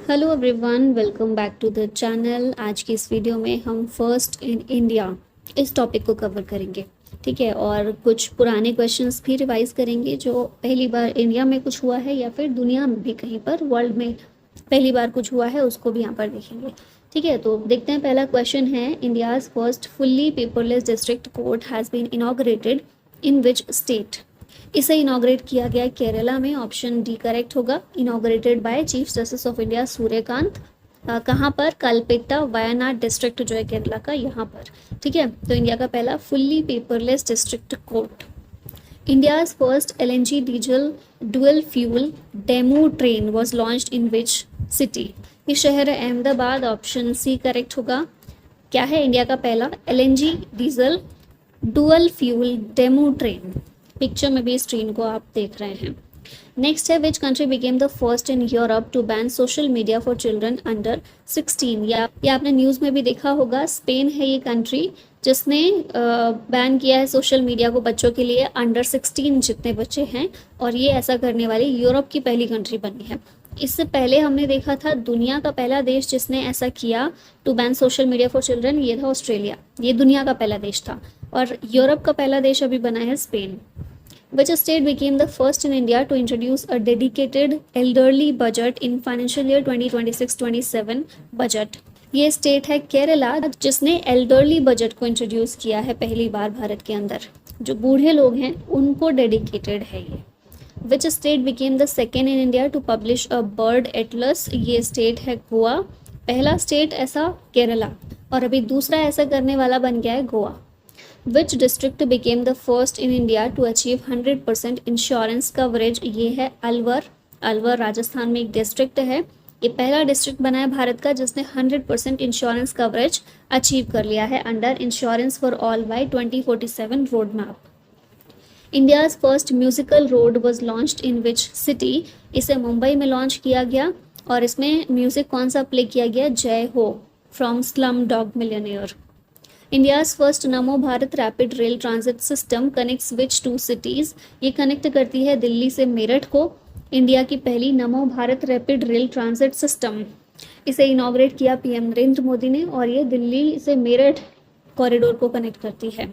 Hello everyone, welcome back to the channel. आज की इस वीडियो में हम फर्स्ट इन इंडिया इस टॉपिक को कवर करेंगे। ठीक है, और कुछ पुराने क्वेश्चंस भी रिवाइज करेंगे जो पहली बार इंडिया में कुछ हुआ है या फिर दुनिया में भी कहीं पर वर्ल्ड में पहली बार कुछ हुआ है उसको भी यहाँ पर देखेंगे। ठीक है, तो देखते हैं। पहला क्वेश्चन है, India's first fully paperless district court has been inaugurated in which state. इसे इनॉग्रेट किया गया केरला में। ऑप्शन डी करेक्ट होगा। Inaugurated by chief justice of India Suryakant. कहाँ पर? कलपेट्टा वायनाड डिस्ट्रिक्ट जो है केरला का, यहाँ पर। ठीक है, तो इंडिया का पहला fully paperless district court. India's first LNG diesel dual fuel DEMU train was launched in which city. ये शहर है अहमदाबाद। ऑप्शन सी करेक्ट होगा। क्या है इंडिया का पहला LNG diesel dual fuel DEMU train? Picture में भी इस ट्रेन को आप देख रहे हैं। नेक्स्ट है, which country became the first in Europe to ban social media for children under 16। या आपने न्यूज़ में भी देखा होगा, स्पेन है ये कंट्री जिसने बैन किया है सोशल मीडिया को बच्चों के लिए अंडर 16 जितने बच्चे हैं, और ये ऐसा करने वाली यूरोप की पहली कंट्री बनी है। इससे पहले हमने देखा था दुनिया का पहला देश जिसने ऐसा किया to ban social media for children, ये था ऑस्ट्रेलिया। ये दुनिया का पहला देश था। और यूरोप का पहला देश अभी बना है Spain. Which state became the first in India to introduce a dedicated elderly budget in financial year 2026-27 budget? ये स्टेट है केरला, जिसने एल्डरली बजट को इंट्रोड्यूस किया है पहली बार भारत के अंदर। जो बूढ़े लोग हैं उनको डेडिकेटेड है ये। Which state became the second in India to publish a bird atlas? ये स्टेट है गोवा। पहला स्टेट ऐसा केरला, और अभी दूसरा ऐसा करने वाला बन गया है Goa. Which district became the first in India to achieve 100% insurance coverage? ये है अलवर। अलवर राजस्थान में एक डिस्ट्रिक्ट है। ये पहला डिस्ट्रिक्ट बना है भारत का जिसने 100% इंश्योरेंस कवरेज अचीव कर लिया है under insurance for all by 2047 road map. India's first musical road was launched in which city? इसे मुंबई में लॉन्च किया गया, और इसमें म्यूजिक कौन सा प्ले किया गया? Jai Ho from Slumdog Millionaire. India's first Namo Bharat rapid rail transit system connects which two cities? ये कनेक्ट करती है दिल्ली से मेरठ को। इंडिया की पहली नमो Bharat rapid rail transit system, इसे इनॉग्रेट किया PM नरेंद्र मोदी ने, और ये दिल्ली से मेरठ कॉरिडोर को कनेक्ट करती है।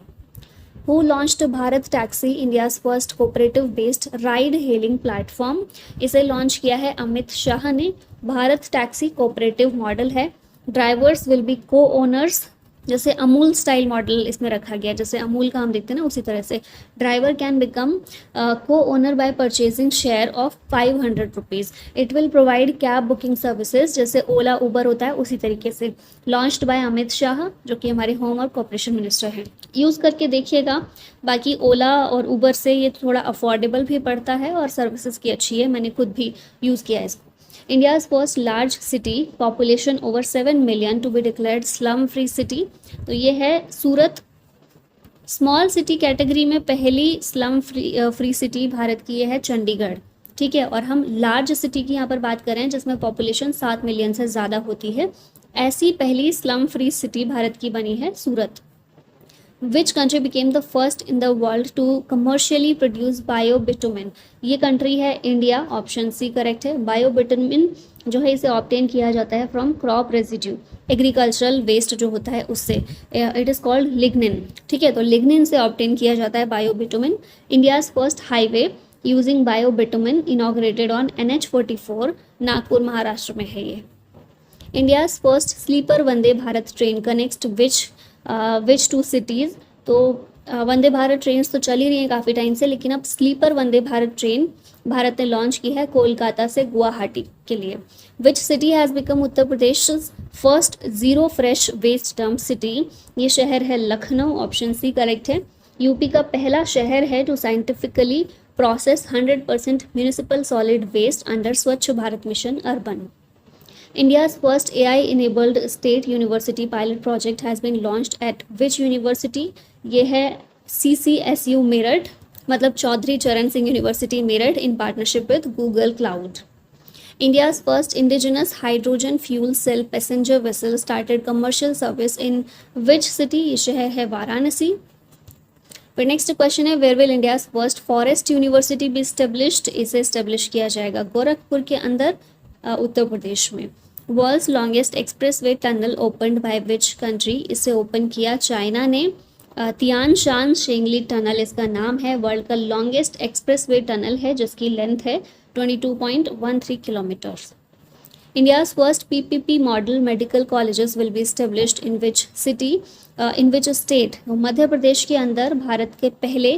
Who launched Bharat taxi, India's first cooperative based ride hailing platform? इसे लॉन्च किया है अमित शाह ने। भारत टैक्सी कोऑपरेटिव मॉडल है। ड्राइवर्स विल बी को ओनर्स, जैसे अमूल स्टाइल मॉडल इसमें रखा गया, जैसे अमूल का हम देखते हैं ना, उसी तरह से ड्राइवर कैन बिकम को owner bye purchasing share of 500 rupees. It will provide cab booking services, जैसे ओला उबर होता है उसी तरीके से। लॉन्च्ड बाय अमित शाह, जो कि हमारे होम और कॉर्पोरेशन मिनिस्टर हैं। यूज़ करके देखिएगा। बाकी ओला और उबर से ये थोड़ा अफोर्डेबल भी पड़ता है और सर्विसेज की अच्छी है, मैंने खुद भी यूज़ किया है इसको। India's first large city population over 7 million to be declared slum free city? तो ये है सूरत। स्मॉल सिटी कैटेगरी में पहली स्लम फ्री सिटी भारत की ये है चंडीगढ़। ठीक है, और हम लार्ज सिटी की यहाँ पर बात कर रहे हैं जिसमें पॉपुलेशन 7 मिलियन से ज़्यादा होती है। ऐसी पहली स्लम फ्री सिटी भारत की बनी है सूरत। Which country became the first in the world to commercially produce biobitumen? ये कंट्री है इंडिया। ऑप्शन सी करेक्ट है। बायोबिटुमिन जो है इसे ऑब्टेन किया जाता है from crop residue, agricultural waste जो होता है उससे। It is called lignin. ठीक है, तो लिग्निन से ऑब्टेन किया जाता है biobitumen. India's first highway using biobitumen inaugurated on NH44, Nagpur Maharashtra में है ये। India's first sleeper Vande Bharat train connect which two cities? तो वंदे भारत ट्रेन तो चल ही रही हैं काफ़ी टाइम से, लेकिन अब स्लीपर वंदे भारत ट्रेन भारत ने लॉन्च की है कोलकाता से गुवाहाटी के लिए। Which city has become Uttar Pradesh first zero fresh waste dump city? ये शहर है लखनऊ। ऑप्शन सी करेक्ट है। यूपी का पहला शहर है to scientifically process 100% municipal solid waste under Swachh Bharat mission urban. India's first AI-enabled state university pilot project has been launched at which university? ये है CCSU मेरठ, मतलब चौधरी चरण Singh university Meerut, in partnership with Google Cloud. India's first indigenous hydrogen fuel cell passenger vessel started commercial service in which city? ये शहर है वाराणसी। फिर next question है, where will India's first forest university be established? इसे establish किया जाएगा गोरखपुर के अंदर, उत्तर प्रदेश में। World's longest expressway tunnel opened by which country, इसे ओपन किया चाइना ने। तियान शान शेंगली टनल इसका नाम है, वर्ल्ड का लॉन्गेस्ट एक्सप्रेसवे टनल है जिसकी लेंथ है 22.13 kilometres. India's first PPP model medical colleges will be established in which city, in which state? Madhya Pradesh के अंदर भारत के पहले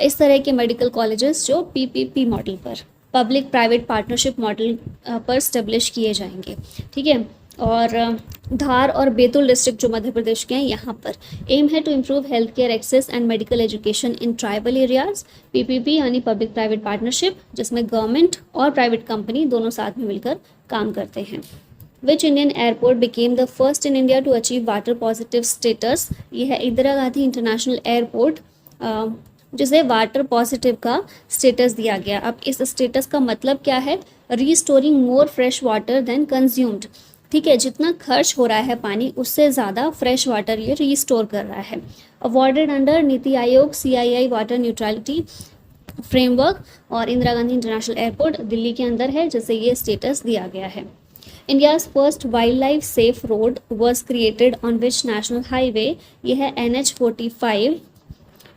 इस तरह के मेडिकल कॉलेजेस जो PPP मॉडल पर, पब्लिक प्राइवेट पार्टनरशिप मॉडल पर स्टेब्लिश किए जाएंगे, ठीक है। और धार और बैतूल डिस्ट्रिक्ट जो मध्य प्रदेश के हैं यहाँ पर एम है to improve health care access and medical education in tribal areas. PPP यानी पब्लिक प्राइवेट पार्टनरशिप, जिसमें गवर्नमेंट और प्राइवेट कंपनी दोनों साथ में मिलकर काम करते हैं। Which Indian airport became the first in India to achieve water positive status, ये है इंदिरा गांधी इंटरनेशनल एयरपोर्ट जिसे वाटर पॉजिटिव का स्टेटस दिया गया। अब इस स्टेटस का मतलब क्या है? Restoring more fresh water then consumed, ठीक है, जितना खर्च हो रहा है पानी उससे ज़्यादा फ्रेश वाटर ये रीस्टोर कर रहा है। Awarded under NITI Aayog CII water neutrality framework, और इंदिरा गांधी इंटरनेशनल एयरपोर्ट दिल्ली के अंदर है जिसे ये स्टेटस दिया गया है। India's first wild life safe road was created on which national highway, ये है NH45।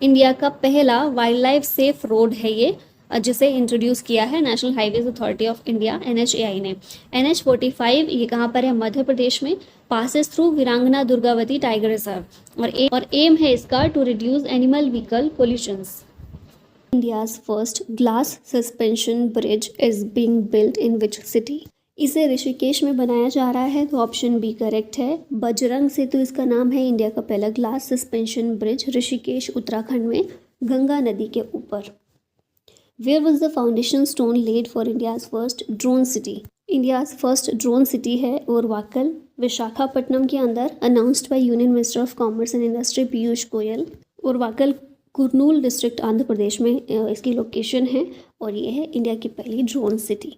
इंडिया का पहला वाइल्ड लाइफ सेफ रोड है ये, जिसे इंट्रोड्यूस किया है national highways authority of India NHAI ने। NH45 ये कहाँ पर है? मध्य प्रदेश में, passes through Veerangana Durgavati tiger reserve, और एम है इसका to reduce animal vehicle pollutions. India's first glass suspension bridge is being built in which city, इसे ऋषिकेश में बनाया जा रहा है, तो ऑप्शन बी करेक्ट है। बजरंग सेतु इसका नाम है, इंडिया का पहला glass suspension bridge Rishikesh Uttarakhand में गंगा नदी के ऊपर। Where was the foundation stone laid for India's first drone city, India's first drone city है उरवाकल, विशाखापट्टनम के अंदर, announced by union minister of commerce and industry Piyush Goyal. Urvakal Kurnool district Andhra Pradesh में इसकी लोकेशन है, और ये है इंडिया की पहली drone city.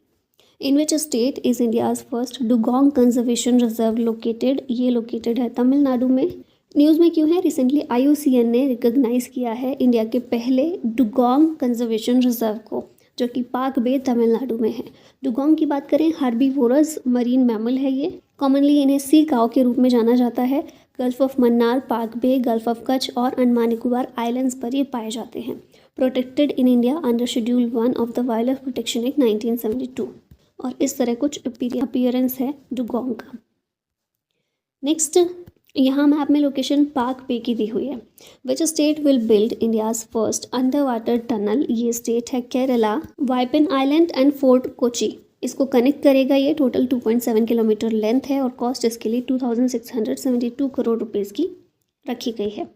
In which state is India's first dugong conservation reserve located, ये लोकेटेड है तमिलनाडु में। न्यूज़ में क्यों है? रिसेंटली IUCN ने रिकॉग्नाइज किया है इंडिया के पहले डुगोंग कंजर्वेशन रिजर्व को, जो कि पाक बे तमिलनाडु में है। डुगोंग की बात करें, हार्बीवोरस मरीन मैमल है ये, कॉमनली इन्हें सी काऊ के रूप में जाना जाता है। गल्फ ऑफ मन्नार, पाक बे, गल्फ ऑफ कच्छ और अंडमान निकोबार आइलैंड्स पर ये पाए जाते हैं। Protected in India under schedule 1 of the wild life protection act 1972, और इस तरह कुछ अपीयरेंस है डुगोंग का। नेक्स्ट, यहाँ मैप में लोकेशन पाक बे की दी हुई है। Which state will build India's first under water tunnel, ये स्टेट है Kerala. Vypin island and fort Kochi इसको कनेक्ट करेगा, ये टोटल 2.7 किलोमीटर लेंथ है, और कॉस्ट इसके लिए 2672 करोड़ रुपीज़ की रखी गई है।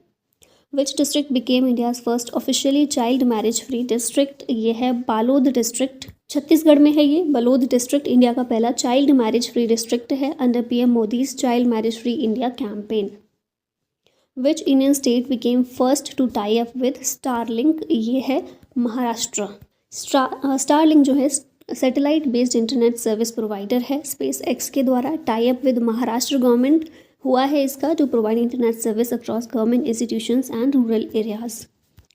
Which district became India's first officially child marriage free district, ये है बालोद डिस्ट्रिक्ट, छत्तीसगढ़ में है ये। बलोद डिस्ट्रिक्ट इंडिया का पहला चाइल्ड मैरिज फ्री डिस्ट्रिक्ट है under PM Modi's child marriage free India campaign. Which Indian state became first to tie up with Starlink, ये है महाराष्ट्र। स्टारलिंक जो है satellite based internet service provider है, SpaceX के द्वारा tie up with Maharashtra government हुआ है इसका, to provide internet service across government institutions and rural areas.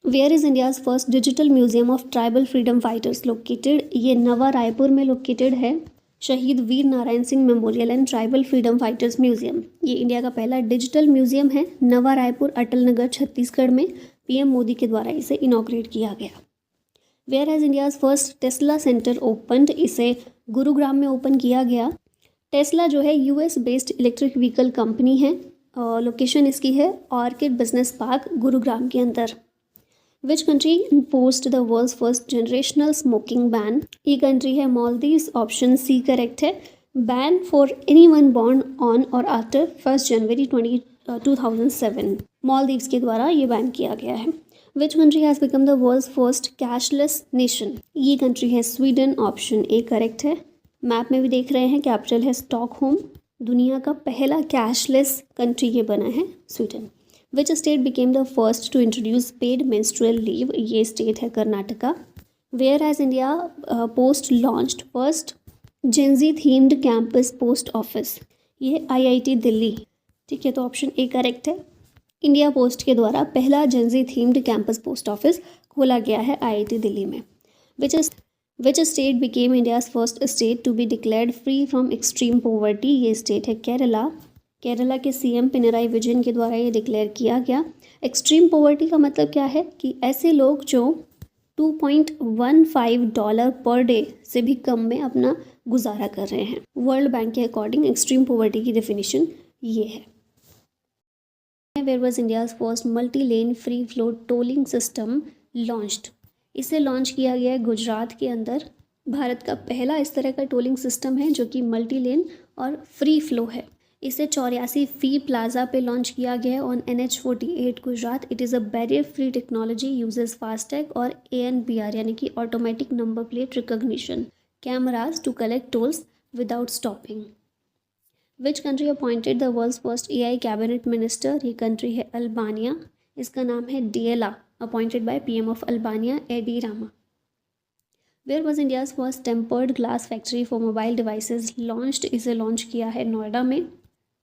Where is India's first digital museum of tribal freedom fighters located, ये नवा रायपुर में located है। Shaheed Veer Narayan Singh memorial and tribal freedom fighters museum, ये India का पहला digital museum है, नवा रायपुर, अटल नगर, छत्तीसगढ़ में। PM Modi के द्वारा इसे इनॉग्रेट किया गया। Where has India's first Tesla centre opened, इसे गुरुग्राम में ओपन किया गया। टेस्ला जो है US based electric vehicle company है, लोकेशन इसकी है ऑर्किड बिजनेस पार्क गुरुग्राम के अंदर। Which country imposed the world's first generational smoking ban, ये कंट्री है मालदीव्स, ऑप्शन सी करेक्ट है। Ban for anyone born on or after 1 January 2007, Maldives के द्वारा ये बैन किया गया है। Which country has become the world's first cashless nation, ये कंट्री है स्वीडन, ऑप्शन ए करेक्ट है। मैप में भी देख रहे हैं, कैपिटल है स्टॉकहोम, दुनिया का पहला कैशलेस कंट्री ये बना है Sweden. Which state became the first to introduce paid menstrual leave, ये स्टेट है Karnataka. Where has India post launched first Gen Z themed campus post office, ये IIT दिल्ली, ठीक है, तो ऑप्शन ए करेक्ट है। इंडिया पोस्ट के द्वारा पहला Gen Z themed campus post office खोला गया है IIT दिल्ली में। Which state became India's first state to be declared free from extreme poverty? ये स्टेट है केरला। केरला के सीएम पिनराई विजयन के द्वारा ये डिक्लेयर किया गया। एक्सट्रीम पॉवर्टी का मतलब क्या है कि ऐसे लोग जो $2.15 पर डे से भी कम में अपना गुजारा कर रहे हैं। वर्ल्ड बैंक के अकॉर्डिंग एक्सट्रीम पॉवर्टी की डेफिनेशन ये है। Where was India's first multi lane free flow tolling system launched? इसे लॉन्च किया गया है गुजरात के अंदर। भारत का पहला इस तरह का टोलिंग सिस्टम है जो कि मल्टी लेन और फ्री फ्लो है। इसे 84 फी प्लाजा पे लॉन्च किया गया है on NH48 Gujarat. It is a barrier free technology, uses FASTag और ANPR यानी कि automatic number plate recognition cameras to collect tolls without stopping. Which country appointed the world's first AI cabinet minister? ये country है Albania. इसका नाम है Diella, appointed by PM of Albania Edi Rama. Where was India's first tempered glass factory for mobile devices launched? इसे launch किया है नोएडा में।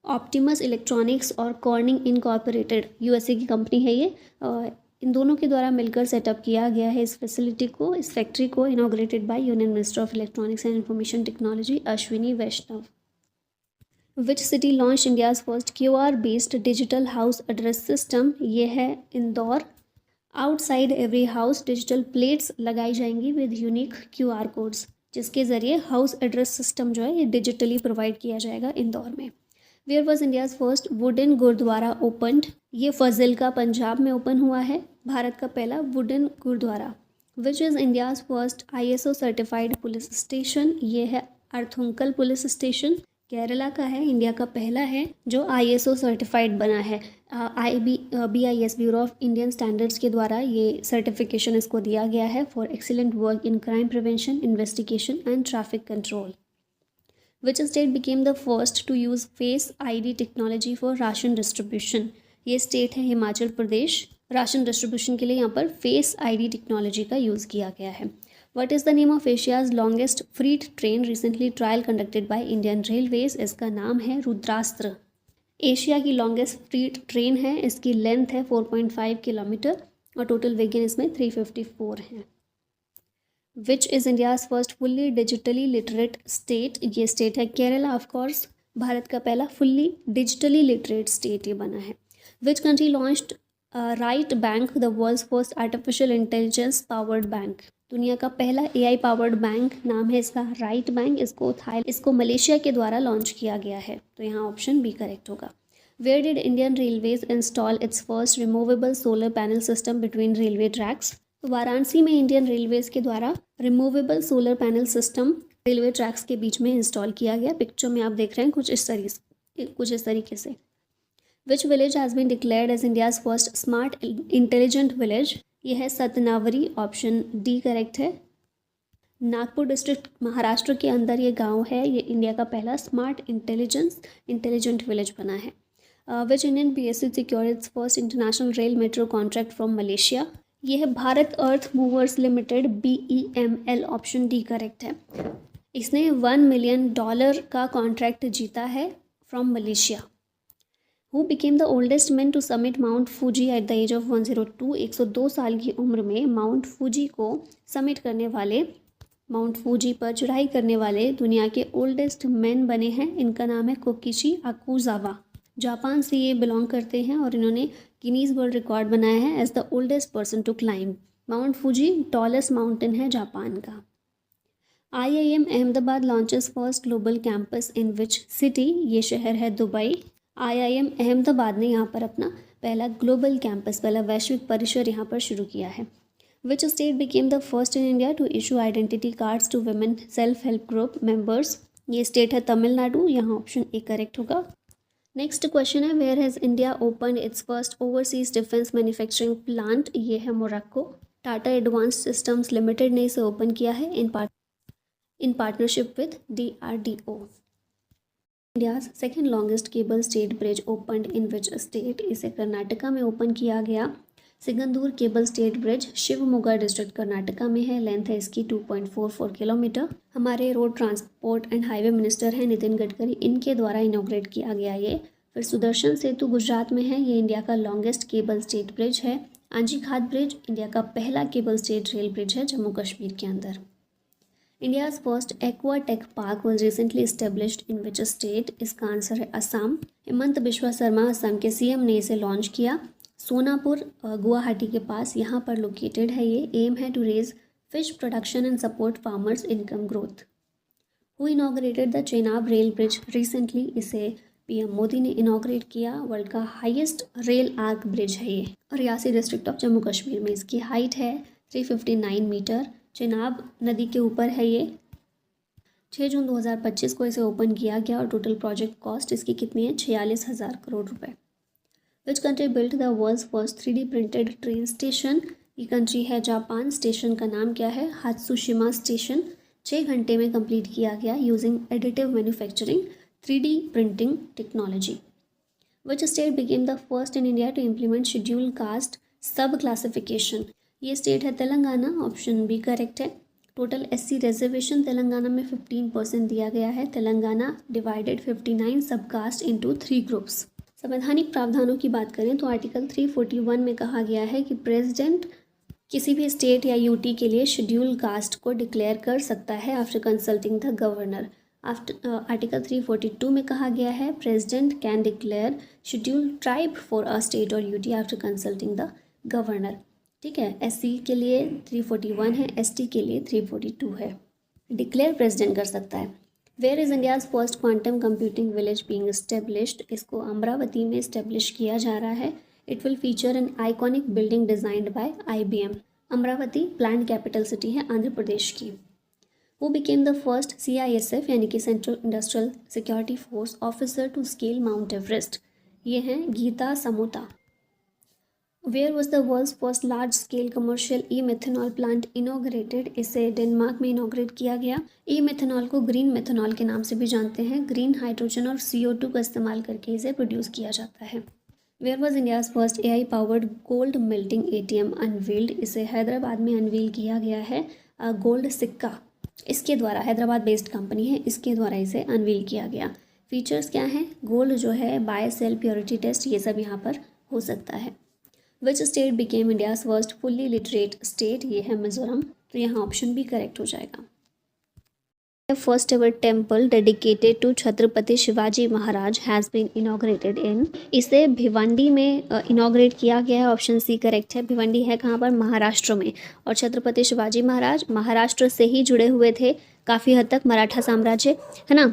Optimus electronics और कॉर्निंग इनकॉर्पोरेटेड USA की कंपनी है ये। इन दोनों के द्वारा मिलकर सेटअप किया गया है इस फैसिलिटी को, इस फैक्ट्री को, inaugurated by union minister of electronics and information technology Ashwini Vaishnaw. Which city launch India's first QR based digital house address system? ये है Indore. Outside every house digital plates लगाई जाएंगी विद यूनिक QR कोड्स, जिसके ज़रिए house address system जो है ये digitally provide किया जाएगा इंदौर में। Where was India's first wooden gurdwara opened? ये फजिल्का पंजाब में ओपन हुआ है, भारत का पहला wooden gurdwara. Which is India's first ISO certified police station? ये है अर्थुंकल पुलिस स्टेशन, केरला का है, इंडिया का पहला है जो ISO सर्टिफाइड बना है। BIS bureau of Indian standards के द्वारा ये सर्टिफिकेशन इसको दिया गया है for excellent work in crime prevention, investigation and traffic control. Which state became the first to use face ID technology for ration distribution? ये स्टेट है हिमाचल प्रदेश। राशन डिस्ट्रीब्यूशन के लिए यहाँ पर फेस ID टेक्नोलॉजी का यूज़ किया गया है। What is the name of Asia's longest freight train recently trial conducted by Indian Railways? इसका नाम है रुद्रास्त्र। एशिया की लॉन्गेस्ट फ्रीट ट्रेन है, इसकी लेंथ है 4.5 किलोमीटर और टोटल वेगन इसमें 354 है। विच is India's first fully digitally literate state? ये स्टेट है केरला ऑफ कोर्स, भारत का पहला फुल्ली डिजिटली लिटरेट स्टेट ये बना है। Which country launched Ryt bank, the world's first artificial intelligence powered bank? दुनिया का पहला AI पावर्ड बैंक, नाम है इसका राइट बैंक। इसको मलेशिया के द्वारा लॉन्च किया गया है, तो यहाँ ऑप्शन बी करेक्ट होगा। Where did Indian Railways install its first removable solar panel system between railway tracks? तो वाराणसी में इंडियन रेलवेज के द्वारा removable solar panel system railway tracks के बीच में इंस्टॉल किया गया। पिक्चर में आप देख रहे हैं कुछ इस तरीके से। Which village has been declared as India's first smart intelligent village? यह है सतनावरी, ऑप्शन डी करेक्ट है। नागपुर डिस्ट्रिक्ट महाराष्ट्र के अंदर ये गांव है, ये इंडिया का पहला स्मार्ट इंटेलिजेंट विलेज बना है। Which Indian PSU secured its first international rail metro contract from Malaysia? ये है Bharat Earth Movers Limited BEML, option D correct है। इसने $1 मिलियन का कॉन्ट्रैक्ट जीता है from Malaysia. Who became the oldest man to summit Mount Fuji at the age of 102? 102 साल की उम्र में माउंट फूजी को समिट करने वाले, माउंट फूजी पर चढ़ाई करने वाले दुनिया के ओल्डेस्ट मैन बने हैं। इनका नाम है कोकिची अकुजावा। जापान से ये बिलोंग करते हैं और इन्होंने गिनीज वर्ल्ड रिकॉर्ड बनाया है as the oldest person to climb Mount Fuji. Tallest mountain है जापान का। IIM Ahmedabad launches first global campus in which city? ये शहर है दुबई। IIM अहमदाबाद ने यहाँ पर अपना पहला ग्लोबल कैंपस, पहला वैश्विक परिसर यहाँ पर शुरू किया है। Which state became the first in India to issue identity cards to women self help group members? ये स्टेट है तमिलनाडु, यहाँ ऑप्शन ए करेक्ट होगा। नेक्स्ट क्वेश्चन है where has India open its first overseas defence manufacturing plant? ये है Morocco. Tata advanced systems limited ने इसे open किया है in partnership with DRDO। India's second longest cable state bridge opened in which state? इसे कर्नाटका में open किया गया। Sigandur cable state bridge Shivamogga district Karnataka में है। लेंथ है इसकी 2.44 किलोमीटर। हमारे road transport and highway minister हैं नितिन गडकरी, इनके द्वारा इनॉग्रेट किया गया ये। फिर सुदर्शन सेतु गुजरात में है, ये इंडिया का लॉन्गेस्ट केबल स्टेट ब्रिज है। आंजी घाट ब्रिज इंडिया का पहला केबल स्टेट रेल ब्रिज है जम्मू कश्मीर के अंदर। India's first Aquatech park was recently established in which state? इसका आंसर है असम। हेमंत बिश्वा शर्मा असम के सीएम ने इसे लॉन्च किया। सोनापुर गुवाहाटी के पास यहाँ पर लोकेटेड है ये। एम है to raise fish production and support farmers income growth. Who inaugurated the Chenab rail bridge recently? इसे पीएम मोदी ने इनॉग्रेट किया। वर्ल्ड का हाईएस्ट रेल आर्क ब्रिज है ये, रियासी डिस्ट्रिक्ट ऑफ जम्मू कश्मीर में। इसकी हाइट है 359 मीटर। चेनाब नदी के ऊपर है ये। 6 जून 2025 को इसे ओपन किया गया और टोटल प्रोजेक्ट कॉस्ट इसकी कितनी है? 46,000 करोड़ रुपए। Which country built the world's first 3D printed train station? ये कंट्री है जापान। स्टेशन का नाम क्या है? हात्सुशिमा स्टेशन। 6 घंटे में कंप्लीट किया गया using additive manufacturing 3D printing technology. Which state became the first in India to implement schedule caste sub classification? ये स्टेट है तेलंगाना। ऑप्शन बी करेक्ट है। टोटल SC रिजर्वेशन तेलंगाना में 15% दिया गया है। तेलंगाना डिवाइडेड 59 सब कास्ट इंटू 3 ग्रुप्स। संवैधानिक प्रावधानों की बात करें तो आर्टिकल 341 में कहा गया है कि प्रेसिडेंट किसी भी स्टेट या यूटी के लिए शेड्यूल कास्ट को डिक्लेयर कर सकता है after consulting the governor. Article 342 में कहा गया है president can declare schedule tribe for a state और UT after consulting the governor. ठीक है, SC के लिए 341 है, ST के लिए 342 है। डिक्लेयर प्रेसिडेंट कर सकता है। Where is India's first quantum computing village being established? इसको अमरावती में इस्टेब्लिश किया जा रहा है। It will feature an iconic building designed by IBM। Amaravati planned capital city है आंध्र प्रदेश की। Who became the first CISF यानी कि central industrial security force officer to scale Mount Everest? ये हैं Geeta Samota. Where was the world's first large scale commercial e methanol plant inaugurated? इसे Denmark में inaugurate किया गया। ई-मेथेनॉल को ग्रीन मेथेनॉल के नाम से भी जानते हैं। ग्रीन हाइड्रोजन और CO2 का इस्तेमाल करके इसे प्रोड्यूस किया जाता है। Where was India's first AI powered gold melting ATM unveiled? इसे हैदराबाद में अनवील किया गया है। गोल्ड सिक्का इसके द्वारा, हैदराबाद बेस्ड कंपनी है, इसके द्वारा इसे अनवील किया गया। फीचर्स क्या हैं? गोल्ड जो है, बाय सेल प्योरिटी टेस्ट, ये सब यहाँ पर हो सकता है। Which state became India's first fully literate state? ये है मिजोरम। तो यहाँ ऑप्शन भी करेक्ट हो जाएगा। First ever temple dedicated to Chhatrapati Shivaji Maharaj has been inaugurated in? इसे भिवंडी में इनॉग्रेट किया गया है। ऑप्शन सी करेक्ट है। भिवंडी है कहाँ पर? महाराष्ट्र में। और छत्रपति शिवाजी महाराज महाराष्ट्र से ही जुड़े हुए थे काफ़ी हद तक, मराठा साम्राज्य है ना।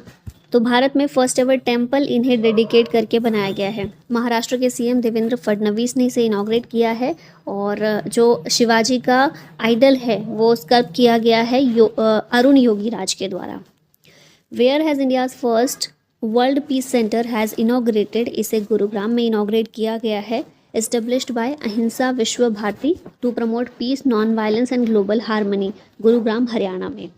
तो भारत में फर्स्ट एवर टेम्पल इन्हें डेडिकेट करके बनाया गया है। महाराष्ट्र के CM देवेंद्र फडणवीस ने इसे इनॉग्रेट किया है। और जो शिवाजी का आइडल है वो स्कल्प किया गया है अरुण योगी राज के द्वारा। Where has India's first world peace centre has inaugurated? इसे गुरुग्राम में इनॉग्रेट किया गया है। Established by Ahimsa Vishwa Bharati to promote peace, non violence and global harmony, Gurugram Haryana में।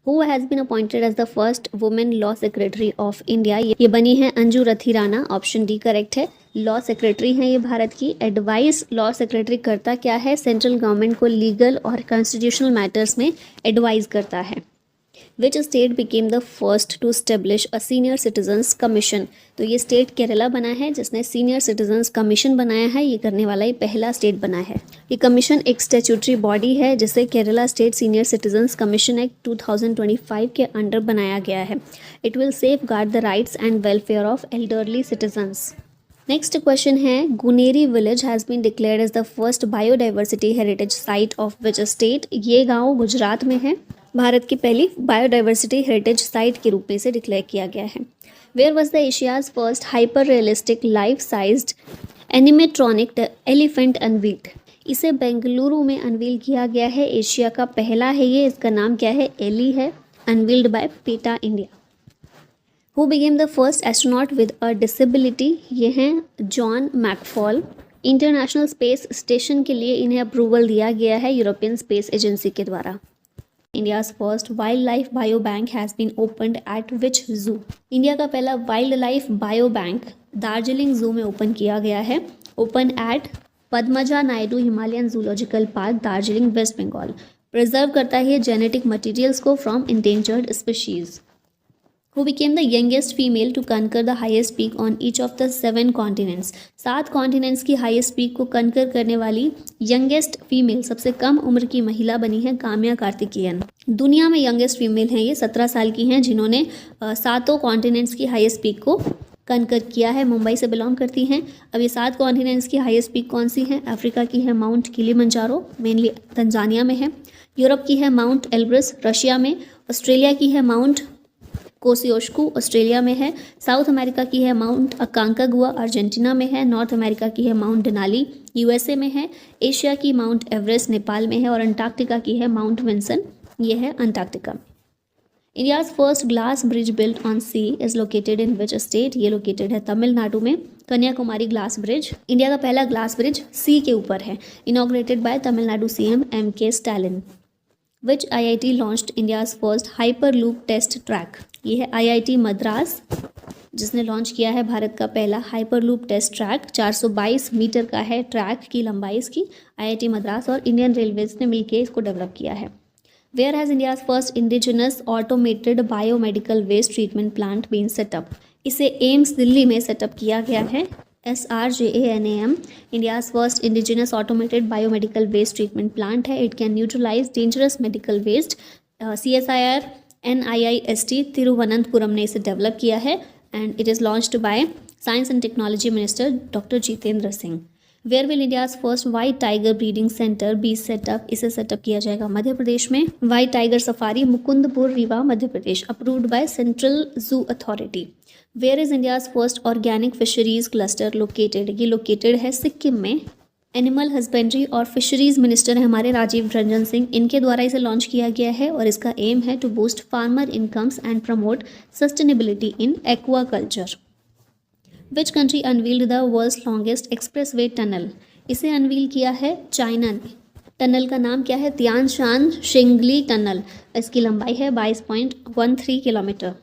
Who has been appointed as the first women law secretary of India? ये बनी है अंजू रथी राणा। ऑप्शन डी करेक्ट है। लॉ सेक्रेटरी हैं ये भारत की। एडवाइस लॉ सेक्रेटरी करता क्या है? सेंट्रल गवर्नमेंट को लीगल और कॉन्स्टिट्यूशनल मैटर्स में एडवाइस करता है। Which state became the first to establish a senior citizens commission? तो ये स्टेट केरला बना है जिसने सीनियर सिटीजन्स कमीशन बनाया है। ये करने वाला ये पहला स्टेट बना है। ये कमीशन एक स्टैट्यूटरी बॉडी है जिसे Kerala state senior citizens commission act 2025 के अंडर बनाया गया है। It will safeguard the rights and welfare of elderly citizens. Next question है, Guneri village has been declared as the first biodiversity heritage site of which state? ये गांव गुजरात में है। भारत की पहली बायोडाइवर्सिटी हेरिटेज साइट के रूप में इसे डिक्लेयर किया गया है। Where was the Asia's first hyper realistic life sized animatronic elephant unveiled? इसे बेंगलुरु में अनवील किया गया है। एशिया का पहला है ये। इसका नाम क्या है? एली है। Unveiled by PETA India. Who became the first astronaut with a disability? ये हैं John McFall. International Space Station के लिए इन्हें अप्रूवल दिया गया है यूरोपियन स्पेस एजेंसी के द्वारा। India's first wildlife bio bank has been opened at which zoo? India का पहला wildlife bio bank Darjeeling zoo में ओपन किया गया है। Open at Padmaja Naidu Himalayan zoological park, Darjeeling, West Bengal. Preserve करता है जेनेटिक मटेरियल्स को from endangered species. who became the youngest female to conquer the highest peak on each of the 7 continents। 7 continents की highest peak को conquer करने वाली youngest female, सबसे कम उम्र की महिला बनी है काम्या कार्तिकेयन। दुनिया में यंगेस्ट फीमेल हैं ये, 17 साल की हैं, जिन्होंने 7 कॉन्टिनेंट्स की हाईएस्ट पीक को कनकर किया है। मुंबई से बिलोंग करती हैं। अब ये 7 कॉन्टिनेंट्स की हाईएस्ट पीक कौन सी है? अफ्रीका की है माउंट किलिमंजारो, मेनली तंजानिया में है। यूरोप की है माउंट एल्ब्रस, रशिया में। ऑस्ट्रेलिया की है माउंट कोसियोशकू, ऑस्ट्रेलिया में है। साउथ अमेरिका की है माउंट अकांकागुआ, अर्जेंटीना में है। नॉर्थ अमेरिका की है माउंट डेनाली, यूएसए में है। एशिया की माउंट एवरेस्ट, नेपाल में है। और अंटार्कटिका की है माउंट विंसन, ये है अंटार्कटिका में। India's first glass bridge built on sea is located in which state? ये लोकेटेड है तमिलनाडु में, कन्याकुमारी ग्लास ब्रिज। इंडिया का पहला ग्लास ब्रिज सी के ऊपर है, inaugurated by Tamil Nadu CM MK Stalin. Which IIT launched India's first hyperloop test track? ये है IIT मद्रास, जिसने लॉन्च किया है भारत का पहला हाइपरलूप टेस्ट ट्रैक। 422 मीटर का है ट्रैक की लंबाई इसकी। IIT मद्रास और इंडियन रेलवेज ने मिलकर इसको डेवलप किया है। Where has India's first indigenous automated biomedical waste treatment plant been set up? इसे एम्स दिल्ली में सेटअप किया गया है। SRJANAM India's first indigenous automated biomedical waste treatment plant है। It can neutralize dangerous medical waste। CSIR NIIST Thiruvananthapuram ने इसे develop किया है and it is launched by Science and Technology Minister Dr. Jitendra Singh. Where will India's first white tiger breeding centre be set up? इसे set up किया जाएगा मध्य प्रदेश में। White tiger safari Mukundpur Rewa Madhya Pradesh, approved by central zoo authority. Where is India's first organic fisheries cluster located? ये located है सिक्किम में। Animal husbandry और fisheries minister हैं हमारे राजीव रंजन सिंह, इनके द्वारा इसे लॉन्च किया गया है और इसका एम है to boost farmer incomes and promote sustainability in aquaculture. Which country unveiled the world's longest expressway tunnel? इसे अनवील किया है चाइना ने। टनल का नाम क्या है? Tianshan Shengli tunnel. इसकी लंबाई है 22.13 kilometre.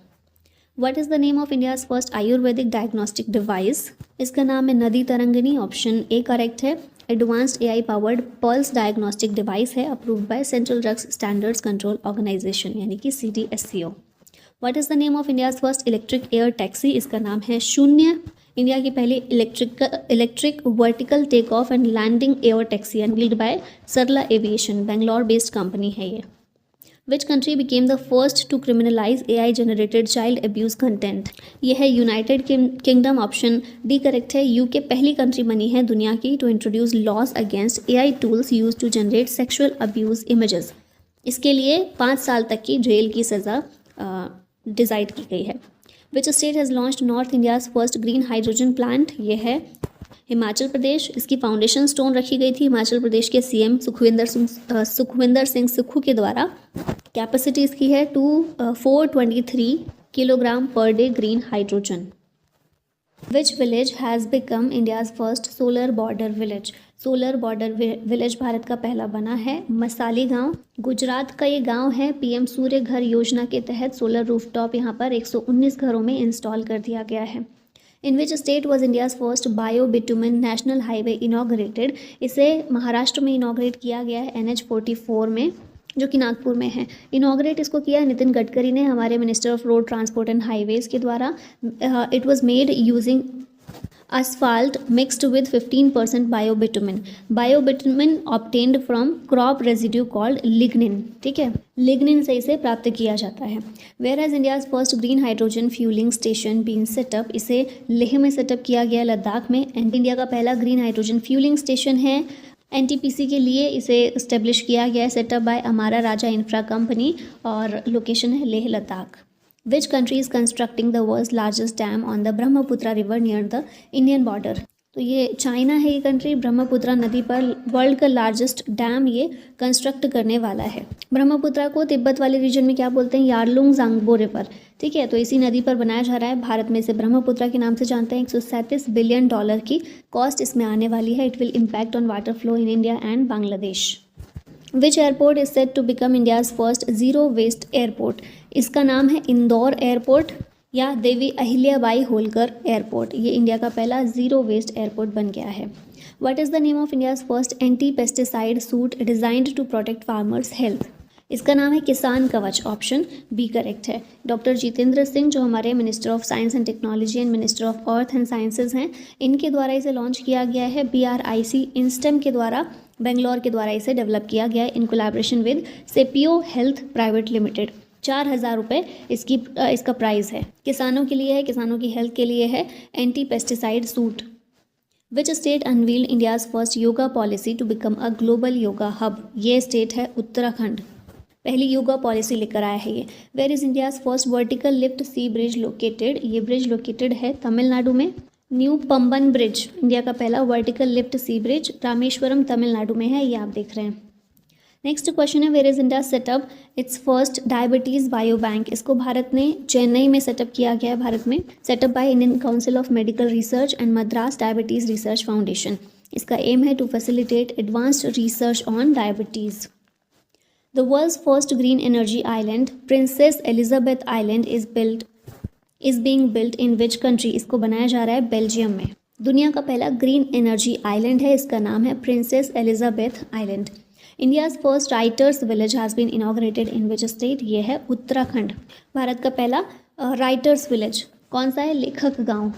What is the name of India's first Ayurvedic diagnostic device? इसका नाम है Nadi Tarangini, option A correct है। Advanced AI powered pulse diagnostic device है, approved by central drugs standards control organization यानी कि CDSCO। What is the name of India's first electric air taxi? इसका नाम है शून्य। इंडिया की पहली electric vertical take off and landing air taxi unveiled by Sarla aviation, Bangalore based company है ये। Which country became the first to criminalize AI generated child abuse content? ये है United Kingdom, option D correct है। UK पहली country बनी है दुनिया की to introduce laws against AI tools use to generate sexual abuse images. इसके लिए 5 साल तक की जेल की सज़ा डिसाइड की गई है। Which state has launched north India's first green hydrogen plant? ये है हिमाचल प्रदेश। इसकी फाउंडेशन स्टोन रखी गई थी हिमाचल प्रदेश के CM सुखविंदर सिंह सुक्खू के द्वारा। कैपेसिटी इसकी है 423 kilogram per day green hydrogen. Which village has become India's first solar border village? Solar border village Bharat का पहला बना है मसाली गांव, गुजरात का ये गांव है। PM सूर्य घर योजना के तहत सोलर रूफटॉप यहाँ पर 119 घरों में इंस्टॉल कर दिया गया है। In which state was India's first bio bitumen national highway inaugurated? इसे महाराष्ट्र में इनॉग्रेट किया गया है NH44 में, जो कि नागपुर में है। इनॉग्रेट इसको किया है नितिन गडकरी ने, हमारे minister of road transport and highways के द्वारा। It was made using asphalt mixed with 15% biobitumen। Biobitumen obtained from crop residue called lignin। ठीक है, लिग्निन से इसे प्राप्त किया जाता है। Where has India's first green hydrogen fueling station been set up? इसे लेह में सेटअप किया गया, लद्दाख में। एंड इंडिया का पहला ग्रीन हाइड्रोजन फ्यूलिंग स्टेशन है NTPC के लिए इसे इस्टेब्लिश किया गया है, setup bye Amara Raja infra company, और लोकेशन है Leh Ladakh. Which country is constructing the world's largest dam on the Brahmaputra river near the Indian border? तो ये चाइना है, ये कंट्री ब्रह्मपुत्रा नदी पर वर्ल्ड का लार्जेस्ट डैम ये कंस्ट्रक्ट करने वाला है। ब्रह्मपुत्रा को तिब्बत वाले रीजन में क्या बोलते हैं? Yarlung Zangbo river. ठीक है, तो इसी नदी पर बनाया जा रहा है। भारत में इसे ब्रह्मपुत्रा के नाम से जानते हैं। 137 बिलियन डॉलर की कॉस्ट इसमें आने वाली है। It will impact on water flow in India and Bangladesh. Which airport is set to become India's first zero waste airport? इसका नाम है इंदौर एयरपोर्ट या देवी अहिल्याबाई होलकर एयरपोर्ट। ये इंडिया का पहला जीरो वेस्ट एयरपोर्ट बन गया है। What is the name of India's first anti pesticide suit designed to protect farmers health? इसका नाम है Kisan Kavach, option B correct है। डॉक्टर जितेंद्र सिंह जो हमारे minister of science and technology and minister of earth and sciences हैं, इनके द्वारा इसे लॉन्च किया गया है। BRIC इंस्टेम के द्वारा, बेंगलोर के द्वारा इसे डेवलप किया गया है in collaboration with sapio health private limited. 4,000 रुपये इसका प्राइस है। किसानों के लिए है, किसानों की हेल्थ के लिए है। Anti pesticide suit. Which state unveiled India's first yoga policy to become a global yoga hub? ये स्टेट है उत्तराखंड। पहली योगा पॉलिसी लेकर आया है ये। Where is India's first vertical lift sea bridge located? ये ब्रिज लोकेटेड है तमिलनाडु में। न्यू पंबन ब्रिज, इंडिया का पहला vertical lift sea bridge, Rameswaram Tamil Nadu में है, ये आप देख रहे हैं। नेक्स्ट क्वेश्चन है, where is India setup it's first diabetes bio bank? इसको भारत ने चेन्नई में सेटअप किया गया है। भारत में set up by Indian Council of Medical Research and Madras diabetes research foundation. इसका एम है to facilitate advanced research on diabetes. The world's first green energy island Princess Elizabeth Island is being built in which country? इसको बनाया जा रहा है Belgium में। दुनिया का पहला ग्रीन एनर्जी आइलैंड है, इसका नाम है Princess Elizabeth Island. India's first writers village has been inaugurated in which state? ये है उत्तराखंड। भारत का पहला राइटर्स विलेज कौन सा है? लेखक गांव,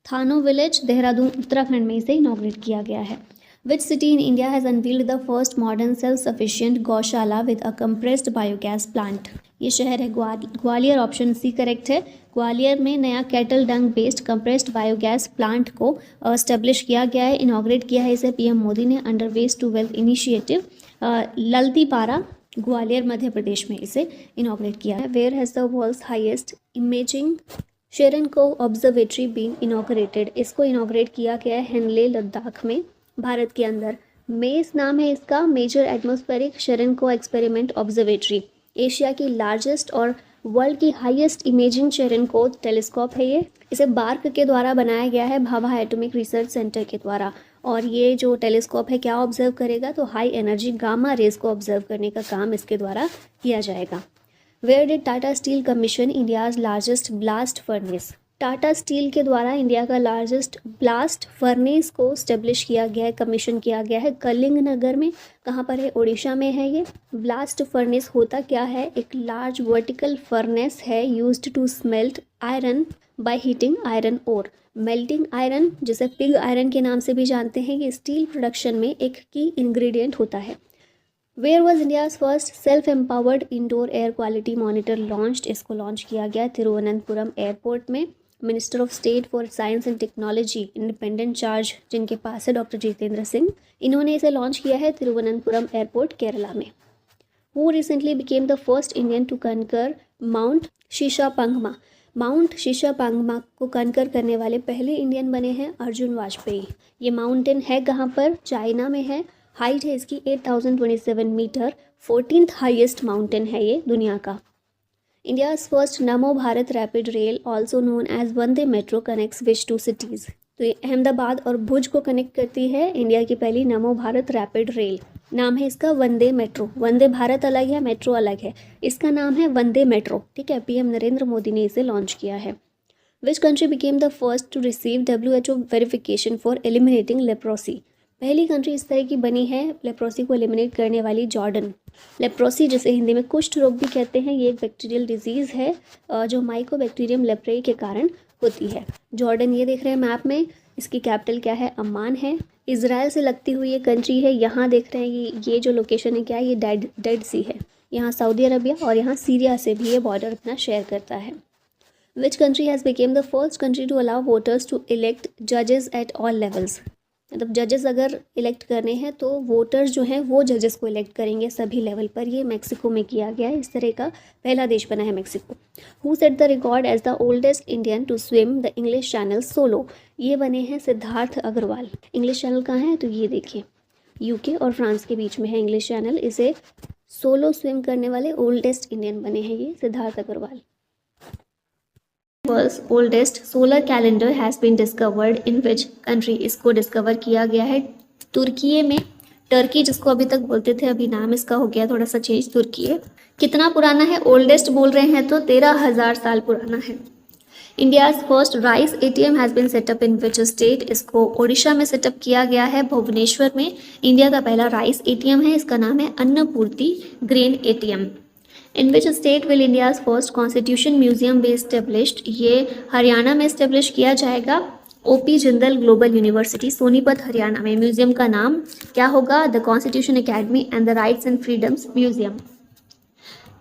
थानो विलेज, देहरादून, उत्तराखंड में इसे इनॉग्रेट किया गया है। Which city in India has unveiled the first modern self sufficient gaushala with a compressed biogas plant? ये शहर है ग्वालियर, ऑप्शन सी करेक्ट है। ग्वालियर में नया कैटल डंग बेस्ड कंप्रेस्ड बायोगैस प्लांट को स्टेब्लिश किया गया है, इनॉग्रेट किया है इसे पीएम मोदी ने under waste to wealth initiative. Lalitpara, Gwalior, Madhya Pradesh में इसे इनॉग्रेट किया है। Where has the world's highest imaging Cherenkov observatory been inaugurated? इसको इनॉग्रेट किया गया है हेनले, लद्दाख में, भारत के अंदर। मेस नाम है इसका, major atmospheric Cherenkov experiment observatory. Asia की लार्जेस्ट और वर्ल्ड की हाईएस्ट इमेजिंग शेरनकोव टेलीस्कोप है ये। इसे बार्क के द्वारा बनाया गया है, भाभा एटॉमिक रिसर्च सेंटर के द्वारा। और ये जो टेलीस्कोप है क्या ऑब्जर्व करेगा? तो हाई एनर्जी गामा रेज को ऑब्जर्व करने का काम इसके द्वारा किया जाएगा। Where did Tata steel commission India's largest blast furnace? Tata steel के द्वारा इंडिया का लार्जेस्ट ब्लास्ट फर्नेस को स्टेब्लिश किया गया है, कमीशन किया गया है कलिंग नगर में। कहाँ पर है? उड़ीसा में है ये। ब्लास्ट फर्नेस होता क्या है? एक लार्ज वर्टिकल फर्नेस है used to smelt iron by heating iron ore. Melting iron, जिसे पिग आयरन के नाम से भी जानते हैं, ये स्टील प्रोडक्शन में एक की इंग्रेडिएंट होता है। Where was India's first self empowered indoor air quality monitor launched? इसको लॉन्च किया गया तिरुवनंतपुरम एयरपोर्ट में। Minister of state for science and technology, independent charge जिनके पास है डॉक्टर जितेंद्र सिंह, इन्होंने इसे लॉन्च किया है तिरुवनंतपुरम एयरपोर्ट, केरला में। Who recently became the first Indian to conquer Mount Shishapangma? Mount Shishapangma को कनकर करने वाले पहले इंडियन बने हैं अर्जुन वाजपेयी। ये माउंटेन है कहाँ पर? चाइना में है। हाइट है इसकी 8027 मीटर, 14th हाईएस्ट माउंटेन है ये दुनिया का। India's first Namo Bharat rapid rail also known as Vande metro connects which two cities? तो ये अहमदाबाद और भुज को कनेक्ट करती है इंडिया की पहली नमो भारत रैपिड रेल। नाम है इसका वंदे मेट्रो। वंदे भारत अलग है, मेट्रो अलग है। इसका नाम है वंदे मेट्रो, ठीक है। पीएम नरेंद्र मोदी ने इसे लॉन्च किया है। Which country became the first to receive WHO verification for eliminating leprosy? पहली कंट्री इस तरह की बनी है लेप्रोसी को एलिमिनेट करने वाली, जॉर्डन। लेप्रोसी जिसे हिंदी में कुष्ठ रोग भी कहते हैं, ये एक बैक्टीरियल डिजीज़ है जो माइकोबैक्टीरियम लेप्रेई के कारण होती है। जॉर्डन ये देख रहे हैं मैप में, इसकी कैपिटल क्या है? अम्मान है। इजराइल से लगती हुई ये कंट्री है, यहाँ देख रहे हैं ये जो लोकेशन है क्या है? ये डेड सी है। यहाँ सऊदी अरबिया और यहाँ सीरिया से भी ये बॉर्डर अपना शेयर करता है। Which country has become the first country to allow voters to elect जजेस एट ऑल लेवल्स? मतलब जजेस अगर इलेक्ट करने हैं तो वोटर्स जो हैं वो जजेस को इलेक्ट करेंगे सभी लेवल पर। ये मैक्सिको में किया गया है, इस तरह का पहला देश बना है Mexico. Who set the record as the oldest Indian to swim the English Channel solo? ये बने हैं सिद्धार्थ अग्रवाल। इंग्लिश चैनल कहाँ है? तो ये देखिए यूके और फ्रांस के बीच में है इंग्लिश चैनल। इसे सोलो स्विम करने वाले ओल्डेस्ट इंडियन बने हैं ये Siddharth Agarwal. World's oldest solar calendar has been discovered in which country? इसको डिस्कवर किया गया है तुर्की में। टर्की जिसको अभी तक बोलते थे, अभी नाम इसका हो गया थोड़ा सा चेंज, तुर्की। कितना पुराना है? ओल्डेस्ट बोल रहे हैं तो 13,000 साल पुराना है। India's first rice ATM has been set up in which state? इसको ओडिशा में सेटअप किया गया है, भुवनेश्वर में। इंडिया का पहला राइस एटीएम है, इसका नाम है Annapurti grain ATM. In which state will India's first constitution museum be established? ये हरियाणा में एस्टेब्लिश किया जाएगा, OP Jindal global university Sonipat Haryana में। म्यूजियम का नाम क्या होगा? The constitution academy and the rights and freedoms museum.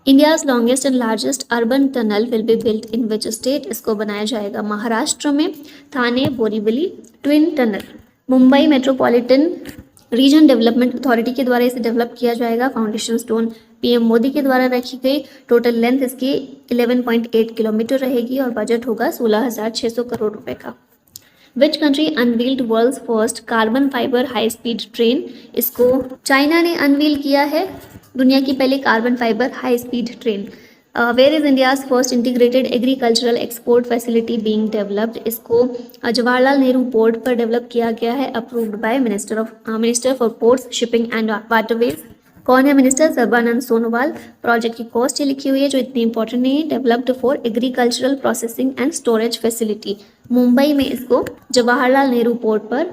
India's longest and largest urban tunnel will be built in which state? इसको बनाया जाएगा महाराष्ट्र में, Thane Borivali twin tunnel. Mumbai metropolitan region development authority के द्वारा इसे डेवलप किया जाएगा। फाउंडेशन स्टोन पीएम मोदी के द्वारा रखी गई। टोटल लेंथ इसकी 11.8 किलोमीटर रहेगी और बजट होगा 16,600 करोड़ रुपए का। Which country unveiled world's first carbon fibre high speed train? इसको चाइना ने अनवील किया है, दुनिया की पहली carbon fibre high speed train. Where is India's first integrated agricultural export facility being developed? इसको जवाहरलाल नेहरू पोर्ट पर डेवलप किया गया है, approved by minister for ports shipping and waterways. कौन है मिनिस्टर? सर्बानंद सोनोवाल। प्रोजेक्ट की कॉस्ट ये लिखी हुई है जो इतनी इंपॉर्टेंट नहीं है, developed for agricultural processing and storage facility. Mumbai में इसको जवाहरलाल नेहरू पोर्ट पर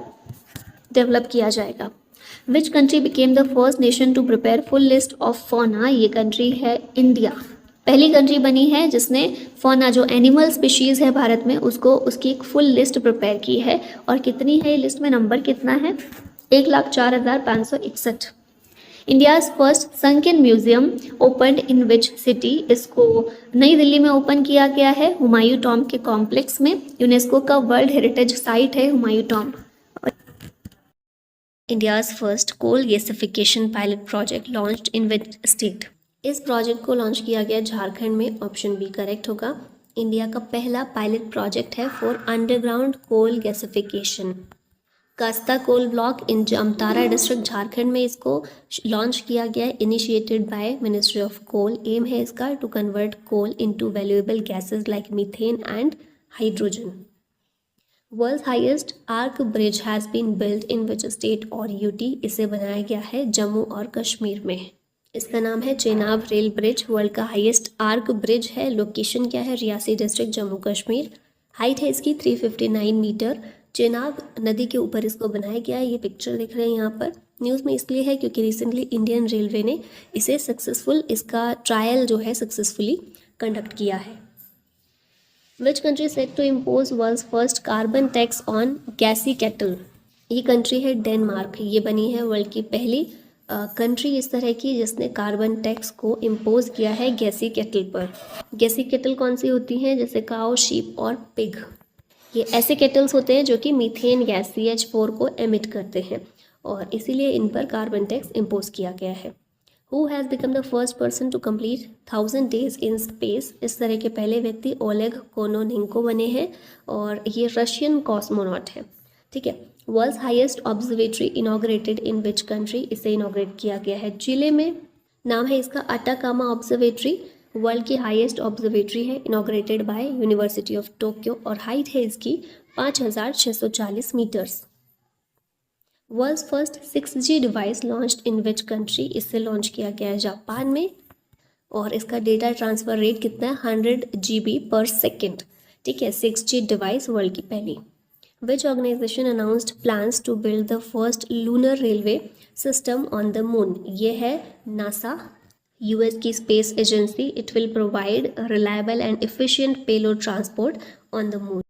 डेवलप किया जाएगा। Which country became the first nation to prepare full list of fauna? ये कंट्री है इंडिया, पहली कंट्री बनी है जिसने फौना जो एनिमल स्पीशीज़ है भारत में उसको उसकी एक फुल लिस्ट प्रिपेयर की है। और कितनी है ये लिस्ट में, नंबर कितना है? 1,04,561। India's first sunken museum opened in which city? इसको नई दिल्ली में ओपन किया गया है, हुमायूं टॉम्ब के कॉम्प्लेक्स में। यूनेस्को का वर्ल्ड हेरिटेज साइट है Humayun tomb. India's first coal gasification pilot project launched in which state? इस प्रोजेक्ट को लॉन्च किया गया झारखंड में, ऑप्शन बी करेक्ट होगा। इंडिया का पहला पायलट प्रोजेक्ट है for underground coal gasification. Kasta coal block in Jamtara district Jharkhand में इसको लॉन्च किया गया है, initiated by ministry of coal. Aim है इसका to convert coal into valuable gases like methane and hydrogen. World's highest arch bridge has been built in which state और UT? इसे बनाया गया है जम्मू और कश्मीर में। इसका नाम है चेनाब रेल ब्रिज, वर्ल्ड का हाईएस्ट आर्क ब्रिज है। लोकेशन क्या है? रियासी डिस्ट्रिक्ट जम्मू कश्मीर। हाइट है इसकी 359 मीटर। चेनाब नदी के ऊपर इसको बनाया गया है। ये पिक्चर देख रहे हैं यहाँ पर, न्यूज़ में इसलिए है क्योंकि रिसेंटली इंडियन रेलवे ने इसे इसका ट्रायल जो है सक्सेसफुली कंडक्ट किया है। Which country set to impose world's first carbon tax on gassy cattle? ये कंट्री है डेनमार्क। ये बनी है वर्ल्ड की पहली कंट्री इस तरह की जिसने कार्बन टैक्स को इम्पोज किया है गैसी केटल पर। गैसी केटल कौन सी होती हैं? जैसे काऊ, शीप और पिग। ये ऐसे केटल्स होते हैं जो कि मीथेन गैस CH4 को एमिट करते हैं और इसीलिए इन पर कार्बन टैक्स इम्पोज किया गया है। Who has become the first person to complete 1000 days in space? इस तरह के पहले व्यक्ति ओलेग कोनोनेंको बने हैं और ये रशियन कॉस्मोनॉट है। ठीक है। World's highest observatory inaugurated in which country? इसे इनॉग्रेट किया गया है चिले में। नाम है इसका अटाकामा ऑब्जर्वेटरी। वर्ल्ड की हाईएस्ट ऑब्जर्वेटरी है, inaugurated by university of Tokyo और हाइट है इसकी 5,640 metres. World's first 6G device launched in which country? इससे लॉन्च किया गया है जापान में और इसका डेटा ट्रांसफ़र रेट कितना है? 100 GB पर सेकेंड। ठीक है। 6G डिवाइस वर्ल्ड की पहली। Which organization announced plans to build the first lunar railway system on the moon? ये है NASA, US की space agency. It will provide a reliable and efficient payload transport on the moon.